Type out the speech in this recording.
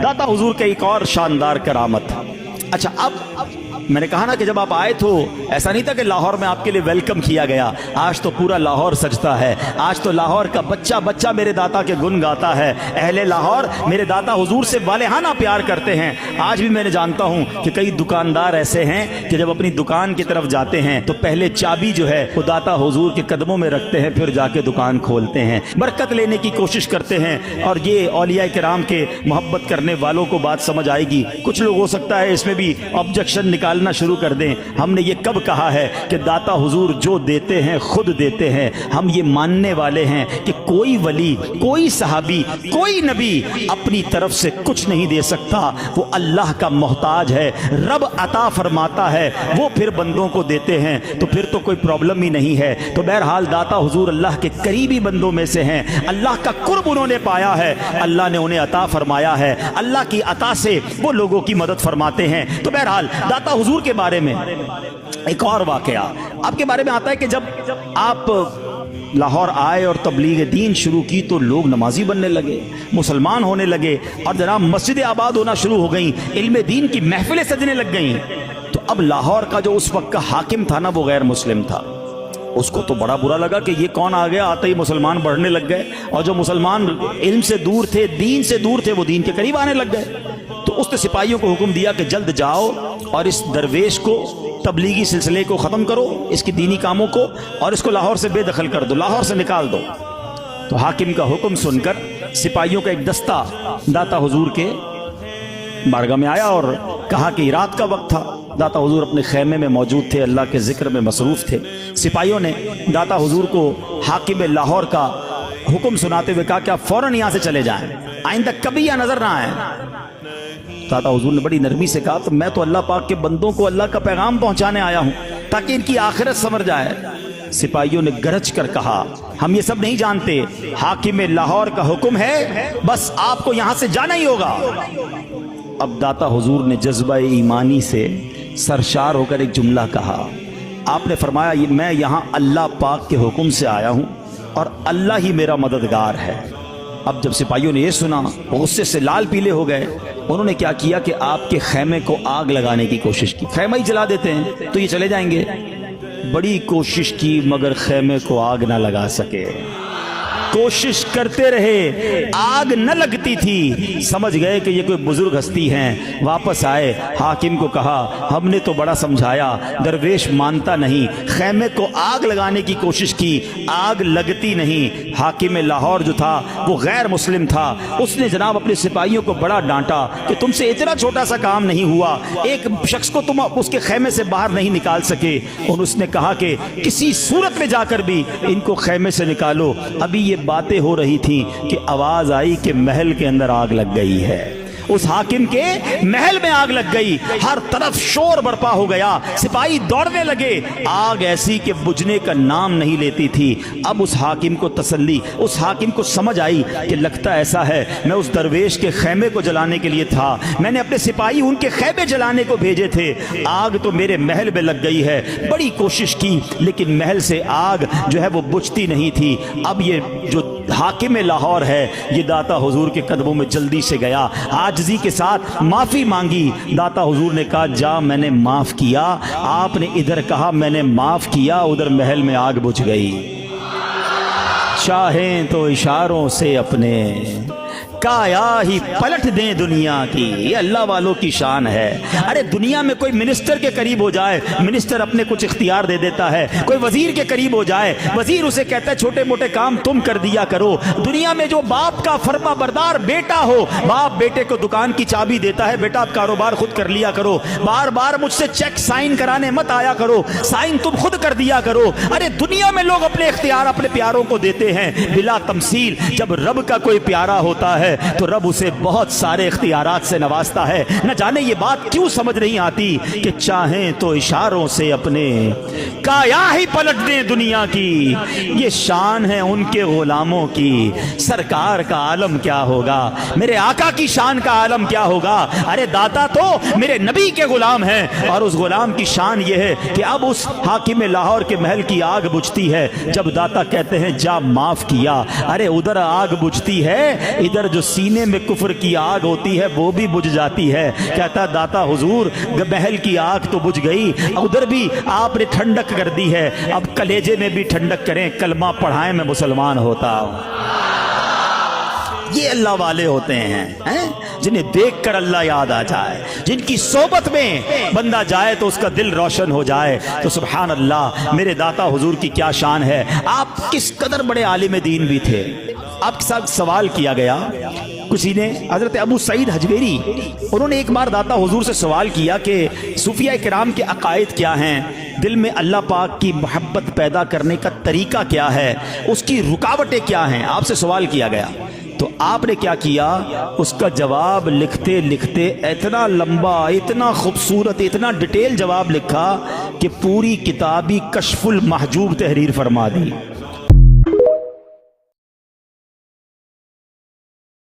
दाता हुजूर का एक और शानदार करामत। अच्छा, अब मैंने कहा ना कि जब आप आए तो ऐसा नहीं था कि लाहौर में आपके लिए वेलकम किया गया। आज तो पूरा लाहौर सजता है, आज तो लाहौर का बच्चा बच्चा मेरे दाता के गुण गाता है। अहले लाहौर मेरे दाता हुजूर से वालेहाना प्यार करते हैं। आज भी मैंने जानता हूँ कि कई दुकानदार ऐसे हैं कि जब अपनी दुकान की तरफ जाते हैं तो पहले चाबी जो है वो दाता हुजूर के कदमों में रखते हैं, फिर जाके दुकान खोलते हैं, बरकत लेने की कोशिश करते हैं। और ये औलिया किराम के मोहब्बत करने वालों को बात समझ आएगी। कुछ लोग हो सकता है इसमें भी ऑब्जेक्शन निकालना शुरू कर दें। हमने ये कब कहा है कि दाता हुजूर जो देते हैं खुद देते हैं। हम ये मानने वाले हैं कि कोई वली, कोई सहाबी, कोई नबी अपनी तरफ से कुछ नहीं दे सकता। वो अल्लाह का मोहताज है, रब अता फरमाता है, वो फिर बंदों को देते हैं, तो फिर तो कोई प्रॉब्लम ही नहीं है। तो बहरहाल दाता हुजूर अल्लाह के करीबी बंदों में से हैं। अल्लाह का कुर्ब उन्होंने पाया है, अल्लाह ने उन्हें अता फरमाया है, अल्लाह की अता से वो लोगों की मदद फरमाते हैं। तो बहरहाल दाता हुजूर के बारे में एक और वाकया आपके बारे में आता है कि जब आप लाहौर आए और तबलीग दीन शुरू की तो लोग नमाजी बनने लगे, मुसलमान होने लगे, और जनाब मस्जिद आबाद होना शुरू हो गई, इल्म दीन की महफिलें सजने लग गई। तो अब लाहौर का जो उस वक्त का हाकिम था ना, वो गैर मुस्लिम था। उसको तो बड़ा बुरा लगा कि ये कौन आ गया, आते ही मुसलमान बढ़ने लग गए, और जो मुसलमान इल्म से दूर थे, दीन से दूर थे, वो दीन के करीब आने लग गए। तो उसने सिपाहियों को हुक्म दिया कि जल्द जाओ और इस दरवेश को, तबलीगी सिलसिले को ख़त्म करो, इसकी दीनी कामों को, और इसको लाहौर से बेदखल कर दो, लाहौर से निकाल दो। तो हाकिम का हुक्म सुनकर सिपाहियों का एक दस्ता दाता हुजूर के बारगाह में आया और कहा कि रात का वक्त था, दाता हुजूर अपने खेमे में मौजूद थे, अल्लाह के जिक्र में मसरूफ़ थे। सिपाहियों ने दाता हुजूर को हाकिम लाहौर का हुक्म सुनाते हुए कहा कि आप फौरन यहाँ से चले जाएं, आइंदा कभी यहाँ नजर ना आए। दाता हुजूर ने बड़ी नरमी से कहा, तो मैं तो अल्लाह पाक के बंदों को अल्लाह का पैगाम पहुंचाने आया हूं ताकि इनकी आखिरत संवर जाए। सिपाहियों ने गरज कर कहा, हम ये सब नहीं जानते, हाकिम लाहौर का हुक्म है, बस आपको यहां से जाना ही होगा। अब दाता हुजूर ने जज्बा ईमानी से सरशार होकर एक जुमला कहा। आपने फरमाया, मैं यहाँ अल्लाह पाक के हुक्म से आया हूँ और अल्लाह ही मेरा मददगार है। अब जब सिपाहियों ने ये सुना, गुस्से से लाल पीले हो गए। उन्होंने क्या किया कि आपके खैमे को आग लगाने की कोशिश की। खैमा ही जला देते हैं तो ये चले जाएंगे। बड़ी कोशिश की मगर खैमे को आग ना लगा सके। कोशिश करते रहे, आग न लगती थी। समझ गए कि ये कोई बुजुर्ग हस्ती हैं। वापस आए, हाकिम को कहा, हमने तो बड़ा समझाया, दरवेश मानता नहीं। खैमे को आग लगाने की कोशिश की, आग लगती नहीं। हाकिम लाहौर जो था वो गैर मुस्लिम था। उसने जनाब अपने सिपाहियों को बड़ा डांटा कि तुमसे इतना छोटा सा काम नहीं हुआ, एक शख्स को तुम उसके खैमे से बाहर नहीं निकाल सके। और उसने कहा कि किसी सूरत में जाकर भी इनको खैमे से निकालो। अभी ये बातें हो रही थी कि आवाज आई कि महल के अंदर आग लग गई है। उस हाकिम के महल में आग लग गई, हर तरफ शोर बरपा हो गया, सिपाही दौड़ने लगे। आग ऐसी कि बुझने का नाम नहीं लेती थी। अब उस हाकिम को तसल्ली, उस हाकिम को समझ आई कि लगता ऐसा है मैं उस दरवेश के खैमे को जलाने के लिए था, मैंने अपने सिपाही उनके खैमे जलाने को भेजे थे, आग तो मेरे महल में लग गई है। बड़ी कोशिश की लेकिन महल से आग जो है वो बुझती नहीं थी। अब ये जो हाकिम लाहौर है ये दाता हुजूर के कदमों में जल्दी से गया, आजिज़ी के साथ माफ़ी मांगी। दाता हुजूर ने कहा, जा मैंने माफ़ किया। आपने इधर कहा मैंने माफ़ किया, उधर महल में आग बुझ गई। चाहें तो इशारों से अपने काया ही पलट दें दुनिया की। ये अल्लाह वालों की शान है। अरे दुनिया में कोई मिनिस्टर के करीब हो जाए, मिनिस्टर अपने कुछ इख्तियार दे देता है। कोई वजीर के करीब हो जाए, वजीर उसे कहता है छोटे मोटे काम तुम कर दिया करो। दुनिया में जो बाप का फर्मा बरदार बेटा हो, बाप बेटे को दुकान की चाबी देता है, बेटा आप कारोबार खुद कर लिया करो, बार बार मुझसे चेक साइन कराने मत आया करो, साइन तुम खुद कर दिया करो। अरे दुनिया में लोग अपने इख्तियार अपने प्यारों को देते हैं बिला तमसील। जब रब का कोई प्यारा होता है तो रब उसे बहुत सारे इख्तियारात से नवाजता है। न जाने ये बात क्यों समझ नहीं आती कि चाहें तो इशारों से अपने काया ही पलट दें दुनिया की। ये शान है उनके गुलामों की। सरकार का आलम क्या होगा, मेरे आका की शान का आलम क्या होगा। अरे दाता तो मेरे नबी के गुलाम हैं और उस गुलाम की शान ये है कि अब उस हाकिम लाहौर के महल की आग बुझती है। जब दाता कहते हैं जा माफ किया, अरे उधर आग बुझती है, इधर जो सीने में कुफर की आग होती है वो भी बुझ जाती है। कहता दाता हुजूर महल की आग तो बुझ गई, उधर भी आपने ठंडक कर दी है, अब कलेजे में भी ठंडक करें, कलमा पढ़ाएं, मैं मुसलमान होता हूं। ये अल्लाह वाले होते हैं जिन्हें देखकर अल्लाह याद आ जाए, जिनकी सोबत में बंदा जाए तो उसका दिल रोशन हो जाए। तो सुभान अल्लाह, मेरे दाता हुजूर की क्या शान है। आप किस कदर बड़े आलिम दीन भी थे। आपके साथ सवाल किया गया किसी ने, हजरत अबू सईद हजवेरी, उन्होंने एक बार दाता हुजूर से सवाल किया कि सूफिया किराम के अकायद क्या हैं, दिल में अल्लाह पाक की मोहब्बत पैदा करने का तरीका क्या है, उसकी रुकावटें क्या हैं, आपसे सवाल किया गया। तो आपने क्या किया, उसका जवाब लिखते लिखते इतना लंबा, इतना खूबसूरत, इतना डिटेल जवाब लिखा कि पूरी किताबी कशफुल महजूब तहरीर फरमा दी।